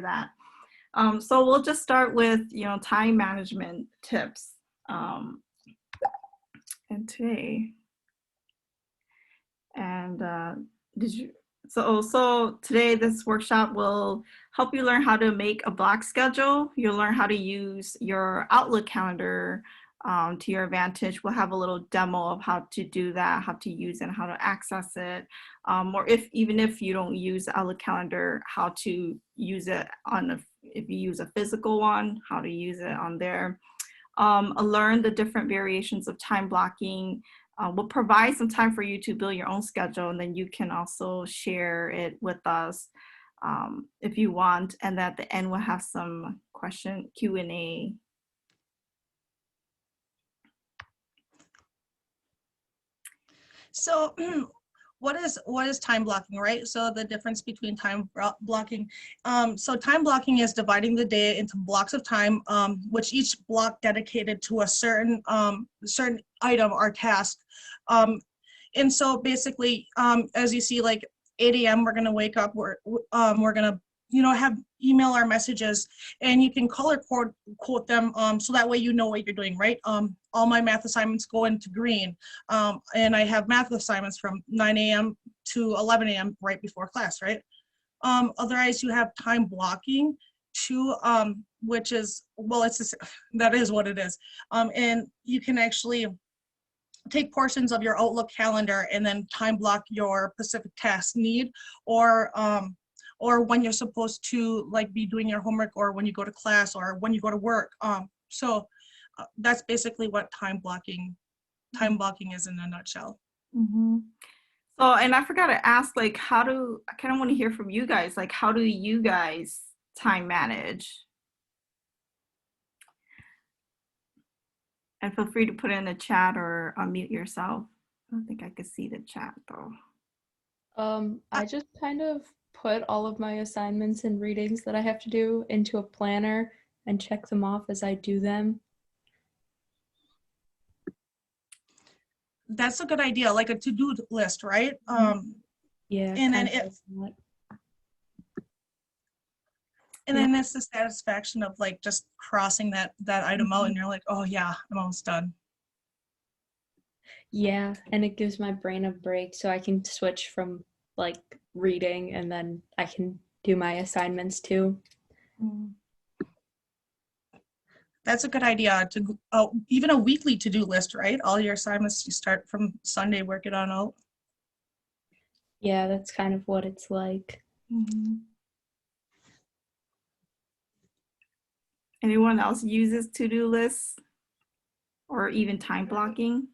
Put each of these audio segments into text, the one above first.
that. So we'll just start with, time management tips. And today, and so today this workshop will help you learn how to make a block schedule. You'll learn how to use your Outlook calendar to your advantage. We'll have a little demo of how to do that, how to use it, and how to access it. Or even if you don't use the Outlook calendar, how to use it if you use a physical one, how to use it on there. Learn the different variations of time blocking. We'll provide some time for you to build your own schedule, and then you can also share it with us if you want. And at the end, we'll have some Q&A. So what is time blocking, right? So the difference between time blocking. So time blocking is dividing the day into blocks of time, which each block dedicated to a certain item or task. And so basically, as you see, like 8 a.m. we're gonna wake up, we're gonna have email our messages, and you can color quote them so that way you know what you're doing, right? All my math assignments go into green, and I have math assignments from 9 a.m. to 11 a.m. right before class, right? Otherwise, you have time blocking too, which is, well, that is what it is. And you can actually take portions of your Outlook calendar and then time block your specific task need, or when you're supposed to be doing your homework, or when you go to class, or when you go to work. So that's basically what time blocking is in a nutshell. Mm-hmm. So, and I forgot to ask, I kind of want to hear from you guys, how do you guys time manage? And feel free to put it in the chat or unmute yourself. I don't think I could see the chat though. I just kind of put all of my assignments and readings that I have to do into a planner and check them off as I do them. That's a good idea, like a to-do list, right? Yeah. And then it's the satisfaction of just crossing that item out, and you're like, oh yeah, I'm almost done. Yeah, and it gives my brain a break so I can switch from reading, and then I can do my assignments too. That's a good idea, to even a weekly to-do list, right? All your assignments, you start from Sunday, work it on out. Yeah, that's kind of what it's like. Mm-hmm. Anyone else uses to-do lists or even time blocking?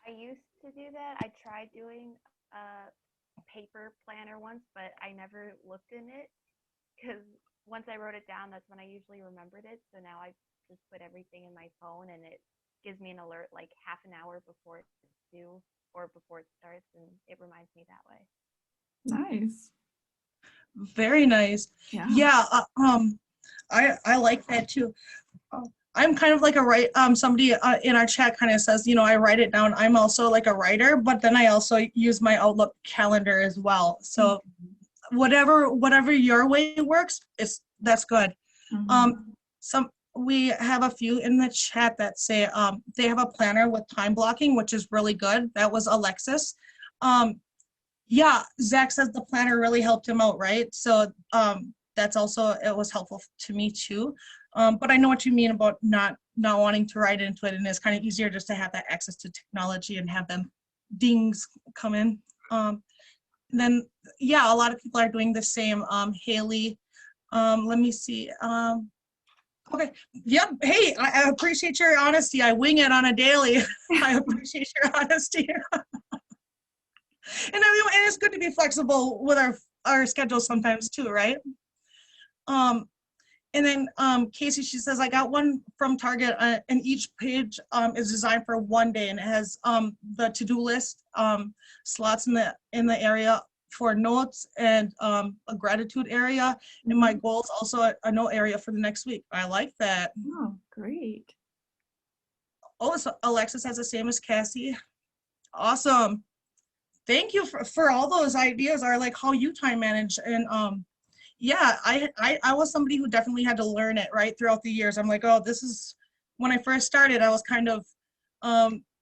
I used to do that. I tried doing a paper planner once, but I never looked in it, because once I wrote it down, that's when I usually remembered it. So now I just put everything in my phone, and it gives me an alert half an hour before it's due or before it starts, and it reminds me that way. Nice. Very nice. Yeah. I like that too. I'm kind of like a somebody in our chat kind of says, I write it down. I'm also like a writer, but then I also use my Outlook calendar as well. So whatever your way works, that's good. We have a few in the chat that say they have a planner with time blocking, which is really good. That was Alexis. Yeah, Zach says the planner really helped him out, right? So that's also, it was helpful to me too. But I know what you mean about not wanting to write into it, and it's kind of easier just to have that access to technology and have them dings come in. Then yeah, a lot of people are doing the same. Haley, let me see. Okay, yep. Hey, I appreciate your honesty. I wing it on a daily. I appreciate your honesty. And it's good to be flexible with our schedules sometimes too, right? And then Casey, she says, I got one from Target, and each page is designed for one day, and it has the to-do list slots in the area for notes, and a gratitude area, and my goals, also a note area for the next week. I like that. Oh, great. Oh, so Alexis has the same as Cassie. Awesome. Thank you for all those ideas, are how you time manage. And Yeah, I was somebody who definitely had to learn it right throughout the years. I'm like, oh, this is when I first started, I was kind of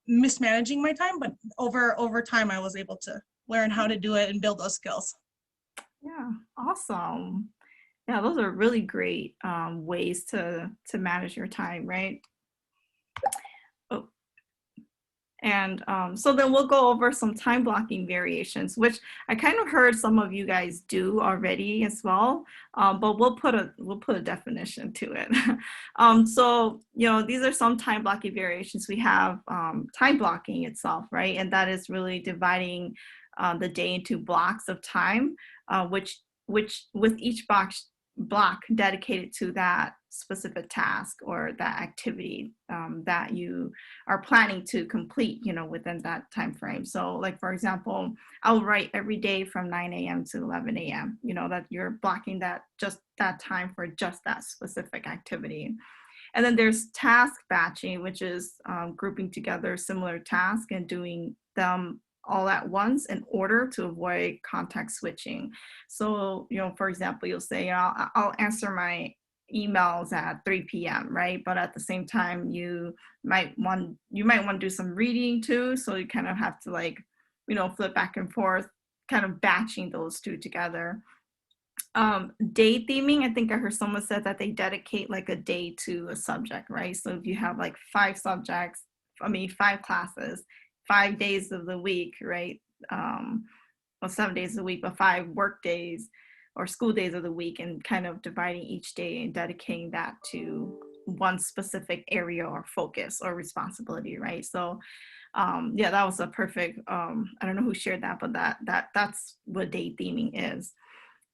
mismanaging my time, but over time I was able to learn how to do it and build those skills. Yeah, awesome. Yeah, those are really great ways to manage your time, right? Oh, and so then we'll go over some time blocking variations, which I kind of heard some of you guys do already as well, but we'll put a definition to it. So these are some time blocking variations. We have time blocking itself, right, and that is really dividing the day into blocks of time, which with each block dedicated to that specific task or that activity that you are planning to complete, within that time frame. So like, for example, I'll write every day from 9 a.m. to 11 a.m., that you're blocking that just that time for just that specific activity. And then there's task batching, which is grouping together similar tasks and doing them all at once in order to avoid context switching. So, for example, you'll say, I'll answer my emails at 3 p.m., right? But at the same time, you might want to do some reading too. So you kind of have to flip back and forth, kind of batching those two together. Day theming, I think I heard someone said that they dedicate like a day to a subject, right? So if you have like 5 classes, 5 days of the week, right? Well, 7 days a week, but 5 work days or school days of the week, and kind of dividing each day and dedicating that to one specific area or focus or responsibility, right? So yeah, that was a perfect, I don't know who shared that, but that's what day theming is.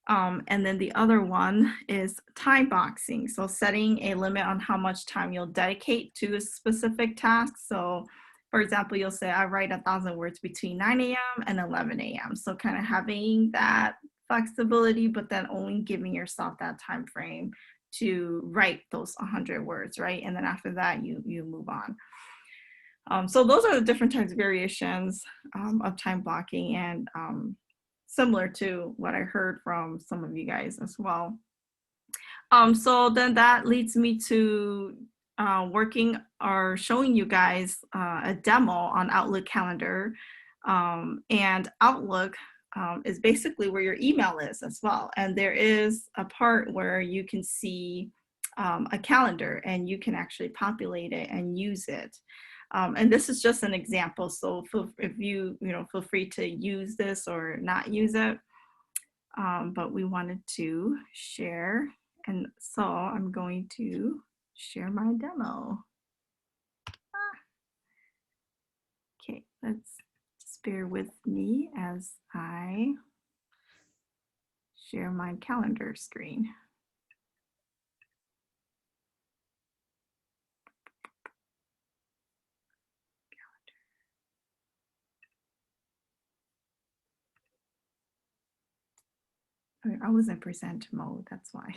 And then the other one is time boxing. So setting a limit on how much time you'll dedicate to a specific task. So for example, you'll say, I write 1,000 words between 9 a.m. and 11 a.m. So kind of having that flexibility, but then only giving yourself that time frame to write those 100 words, right? And then after that, you move on. So those are the different types of variations of time blocking, and similar to what I heard from some of you guys as well. So then that leads me to working or showing you guys a demo on Outlook Calendar. And Outlook is basically where your email is as well. And there is a part where you can see a calendar, and you can actually populate it and use it. And this is just an example. So if you feel free to use this or not use it. But we wanted to share. And so I'm going to share my demo. Okay, let's just bear with me as I share my calendar screen. I was in present mode, that's why.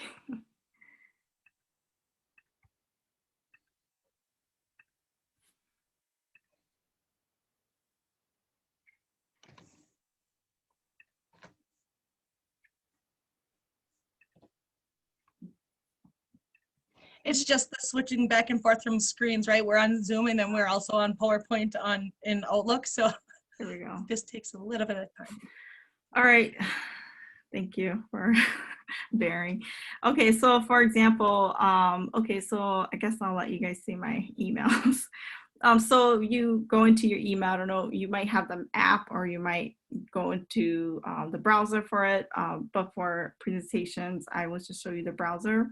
It's just the switching back and forth from screens, right? We're on Zoom and then we're also on PowerPoint in Outlook. So Here we go. this takes a little bit of time. All right. Thank you for bearing. Okay, so for example, okay, so I guess I'll let you guys see my emails. So you go into your email, I don't know, you might have the app, or you might go into the browser for it. But for presentations, I will just show you the browser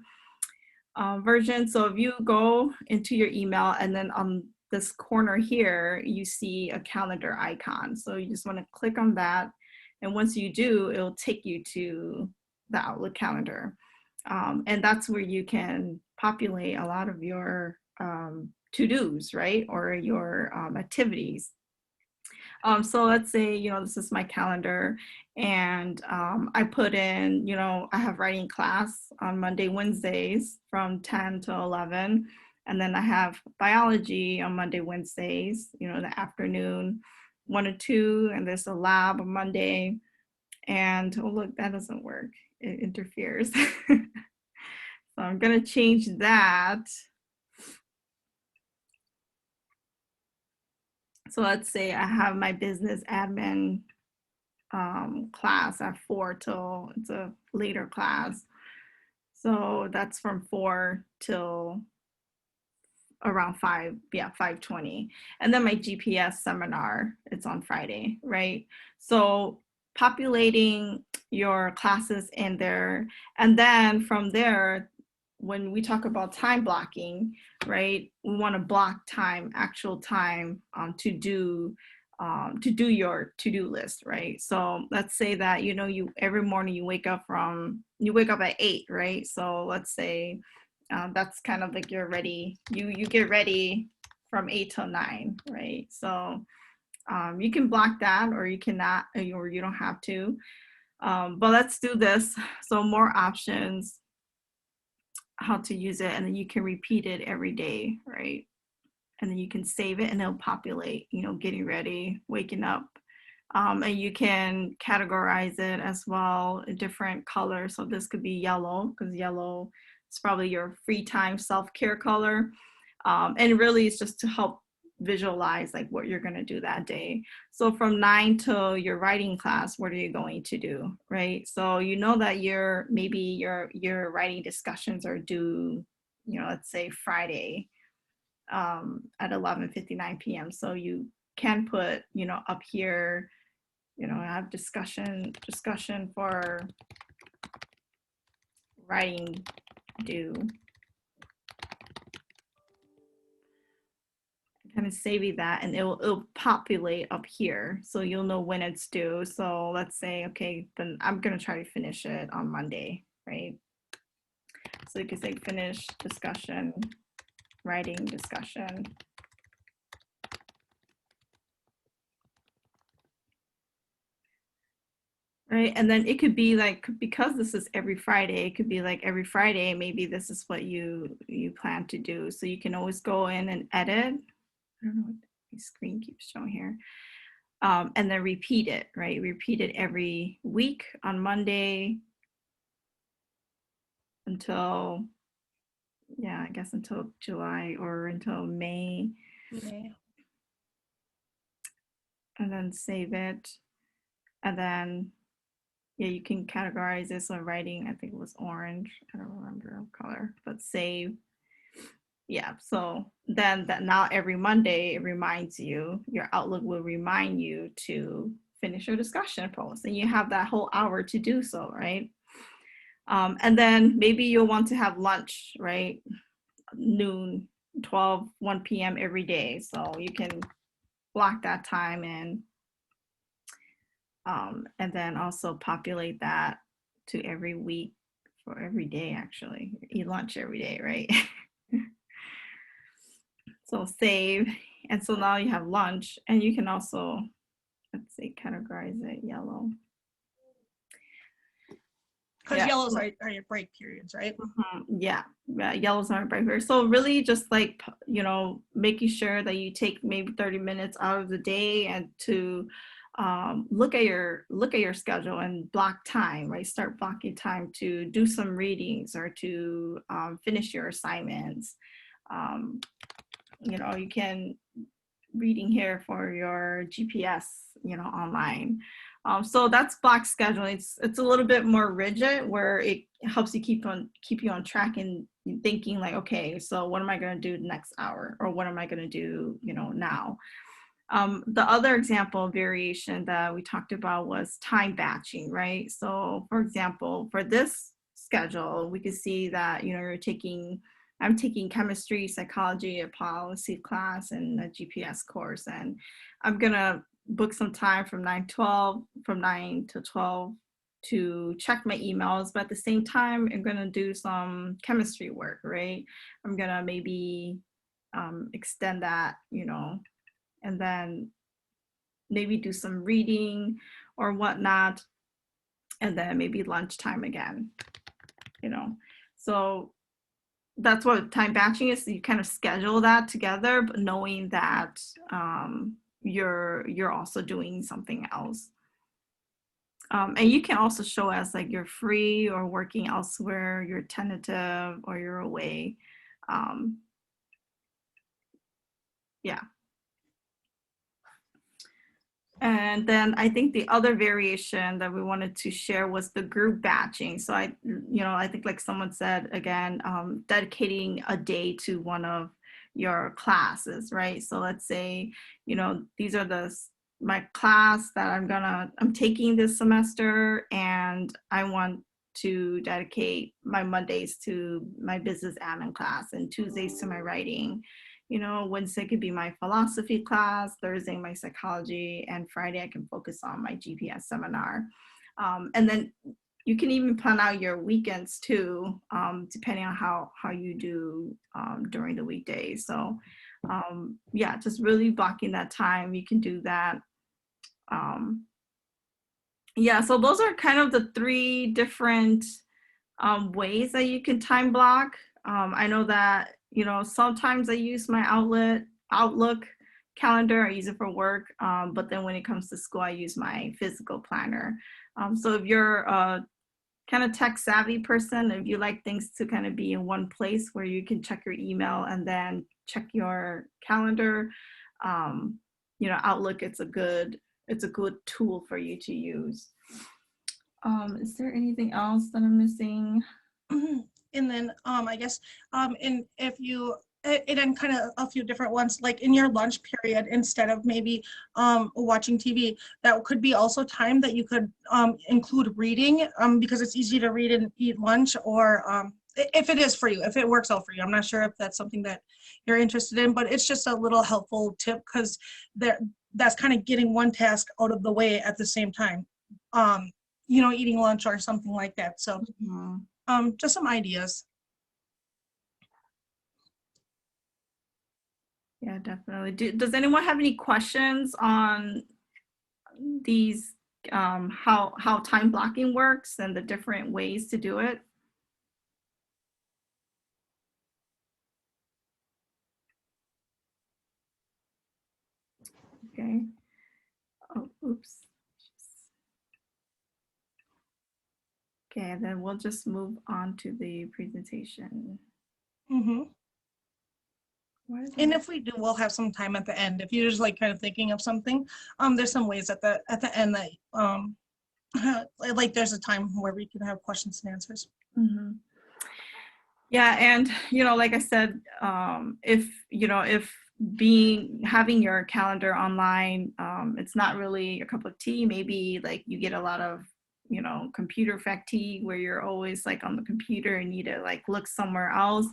version. So if you go into your email, and then on this corner here, you see a calendar icon. So you just want to click on that. And once you do, it'll take you to the Outlook calendar. And that's where you can populate a lot of your to-dos, right? Or your activities. So let's say, this is my calendar, and I put in, I have writing class on Monday, Wednesdays from 10 to 11. And then I have biology on Monday, Wednesdays, in the afternoon, 1 to 2, and there's a lab on Monday. And oh, look, that doesn't work. it interferes. So I'm gonna change that. So let's say I have my business admin class at 4 till, it's a later class. So that's from 4 till around 5, yeah, 5:20. And then my GPS seminar, it's on Friday, right? So populating your classes in there. And then from there, when we talk about time blocking, right, we want to block time, actual time to do your to-do list, right? So let's say that, you know, you every morning you wake up at 8, right? So let's say that's kind of like you're ready, you get ready from 8 till 9, right? So you can block that, or you cannot, or you don't have to. But let's do this. So more options, how to use it, and then you can repeat it every day, right? And then you can save it and it'll populate, you know, getting ready, waking up. And you can categorize it as well, a different color. So this could be yellow, because yellow is probably your free time self-care color. And really it's just to help visualize like what you're going to do that day. So from 9 till your writing class, what are you going to do, right? So you know that maybe your writing discussions are due, you know, let's say Friday at 11:59 p.m. So you can put, you know, up here, you know, have discussion for writing due. Kind of saving that, and it'll populate up here, so you'll know when it's due. So let's say, okay, then I'm gonna try to finish it on Monday, right? So you can say finish discussion, writing discussion. Right, and then it could be like, because this is every Friday, it could be like every Friday, maybe this is what you plan to do. So you can always go in and edit. I don't know what the screen keeps showing here. And then repeat it, right? Repeat it every week on Monday until, yeah, I guess until July or until May. Okay. And then save it. And then, yeah, you can categorize this. So writing, I think it was orange. I don't remember what color, but save. Yeah, so then that now every Monday it reminds you, your Outlook will remind you to finish your discussion post, and you have that whole hour to do so, right? And then maybe you'll want to have lunch, right? Noon, 12, 1 p.m. every day. So you can block that time in, and then also populate that to every week, for every day actually. Eat lunch every day, right? So save, and so now you have lunch, and you can also, let's say, categorize it yellow. Because Yeah. yellows are your break periods, right? Yeah, yellows aren't bright here. So really just like, you know, making sure that you take maybe 30 minutes out of the day and to look at your schedule and block time, right? Start blocking time to do some readings or to finish your assignments. You know, you can reading here for your GPS, you know, online. So that's block scheduling. It's a little bit more rigid, where it helps you keep you on track and thinking like, okay, so what am I going to do next hour, or what am I going to do, you know, now. The other example variation that we talked about was time batching, right? So for example, for this schedule, we could see that, you know, I'm taking chemistry, psychology, a policy class, and a GPS course, and I'm gonna book some time from 9 to 12 to check my emails, but at the same time, I'm gonna do some chemistry work, right? I'm gonna maybe extend that, you know, and then maybe do some reading or whatnot, and then maybe lunchtime again, you know. So that's what time batching is. So you kind of schedule that together, but knowing that you're also doing something else. And you can also show as like you're free or working elsewhere, you're tentative or you're away. Yeah. And then I think the other variation that we wanted to share was the group batching. So I think like someone said, again, dedicating a day to one of your classes, right? So let's say, these are my class that I'm taking this semester, and I want to dedicate my Mondays to my business admin class and Tuesdays to my writing. Wednesday could be my philosophy class, Thursday my psychology, and Friday I can focus on my GPS seminar. And then you can even plan out your weekends too, depending on how you do during the weekdays. So yeah, just really blocking that time. You can do that. Yeah, so those are kind of the 3 different ways that you can time block. I know that, sometimes I use my Outlook calendar. I use it for work. But then when it comes to school, I use my physical planner. So if you're a kind of tech savvy person, if you like things to kind of be in one place where you can check your email and then check your calendar, Outlook, it's a good tool for you to use. Is there anything else that I'm missing? And then I guess and if you and then kind of a few different ones, like in your lunch period, instead of maybe watching TV, that could be also time that you could include reading, because it's easy to read and eat lunch, or if it is for you, if it works out for you. I'm not sure if that's something that you're interested in, but it's just a little helpful tip, because that's kind of getting one task out of the way at the same time, eating lunch or something like that. So just some ideas. Yeah, definitely. Does anyone have any questions on these, how time blocking works and the different ways to do it? Okay. Oh, oops. Okay, then we'll just move on to the presentation. And if we do, we'll have some time at the end. If you're just like kind of thinking of something, there's some ways at the end that like there's a time where we can have questions and answers. Yeah, and like I said, if having your calendar online, it's not really a cup of tea. Maybe like you get a lot of computer fatigue where you're always like on the computer and need to like look somewhere else.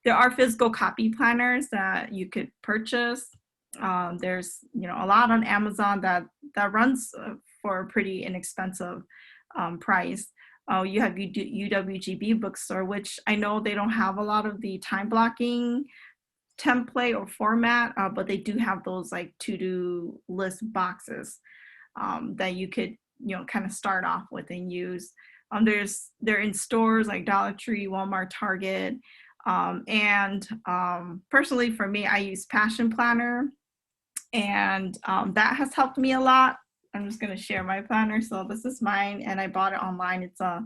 There are physical copy planners that you could purchase. There's a lot on Amazon that runs for a pretty inexpensive price. You have UWGB bookstore, which I know they don't have a lot of the time blocking template or format, but they do have those like to-do list boxes that you could kind of start off with and use. They're in stores like Dollar Tree, Walmart, Target. And personally for me, I use Passion Planner, and that has helped me a lot. I'm just going to share my planner. So this is mine, and I bought it online. It's a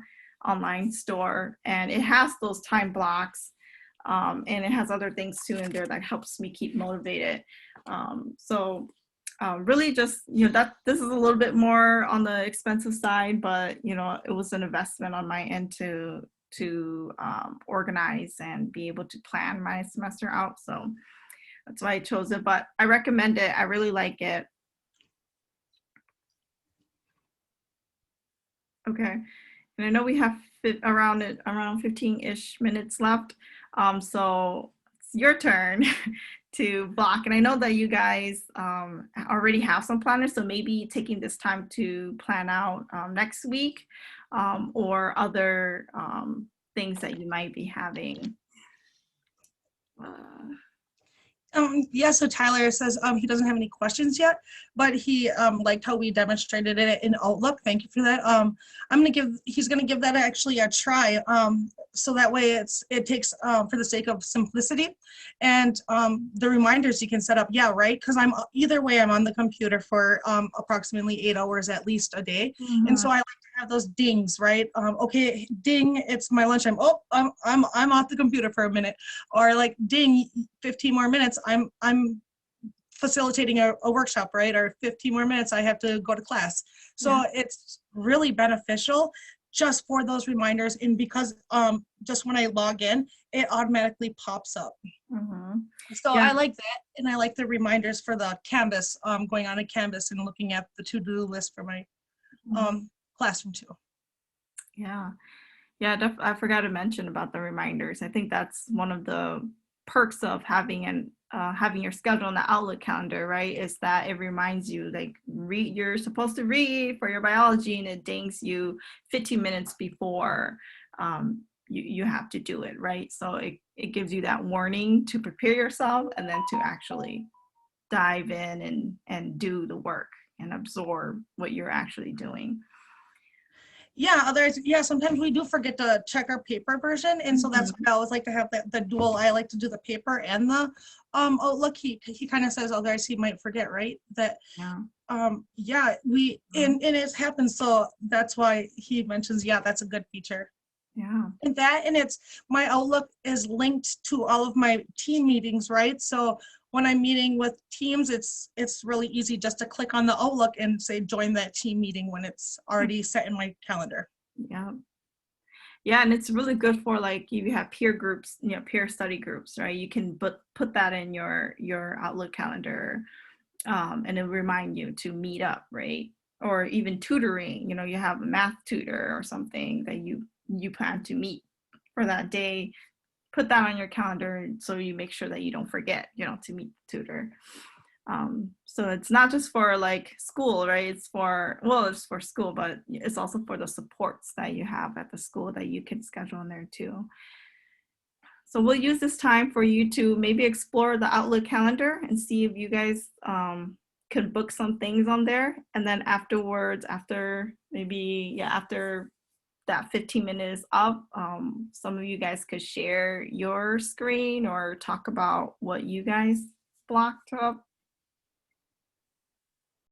online store, and it has those time blocks, and it has other things too in there that helps me keep motivated. So really just, that this is a little bit more on the expensive side, but it was an investment on my end to organize and be able to plan my semester out. So that's why I chose it, but I recommend it. I really like it. Okay, and I know we have around 15-ish minutes left. So it's your turn to block. And I know that you guys already have some planners, so maybe taking this time to plan out next week, or other things that you might be having. Yeah, so Tyler says he doesn't have any questions yet, but he liked how we demonstrated it in Outlook. Thank you for that. He's gonna give that actually a try. So that way it takes for the sake of simplicity, and the reminders you can set up. Yeah, right. Because either way, I'm on the computer for approximately 8 hours at least a day, and so I like to have those dings, right? Okay, ding, it's my lunchtime. Oh, I'm off the computer for a minute, or like ding, 15 more minutes, I'm facilitating a workshop, right? Or 15 more minutes, I have to go to class. So it's really beneficial just for those reminders. And because just when I log in, it automatically pops up. So I like that. And I like the reminders for the Canvas, going on a Canvas and looking at the to-do list for my classroom too. Yeah. I forgot to mention about the reminders. I think that's one of the perks of having your schedule in the Outlook calendar, right? Is that it reminds you, like, you're supposed to read for your biology, and it dings you 15 minutes before you have to do it, right? So it gives you that warning to prepare yourself, and then to actually dive in and do the work and absorb what you're actually doing. Sometimes we do forget to check our paper version, and so that's why I always like to have the dual. I like to do the paper and the Outlook. He kind of says otherwise he might forget, right? That and it happens, so that's why he mentions that's a good feature. And it's my Outlook is linked to all of my team meetings, right? So when I'm meeting with teams, it's really easy just to click on the Outlook and say join that team meeting when it's already set in my calendar. Yeah, and it's really good for, like, you have peer groups, peer study groups, right? You can put that in your Outlook calendar, and it'll remind you to meet up, right? Or even tutoring, you have a math tutor or something that you plan to meet for that day. Put that on your calendar so you make sure that you don't forget, to meet the tutor. So it's not just for, like, school, right? It's for school, but it's also for the supports that you have at the school that you can schedule in there too. So we'll use this time for you to maybe explore the Outlook calendar and see if you guys could book some things on there. And then afterwards, after that 15 minutes up, some of you guys could share your screen or talk about what you guys blocked up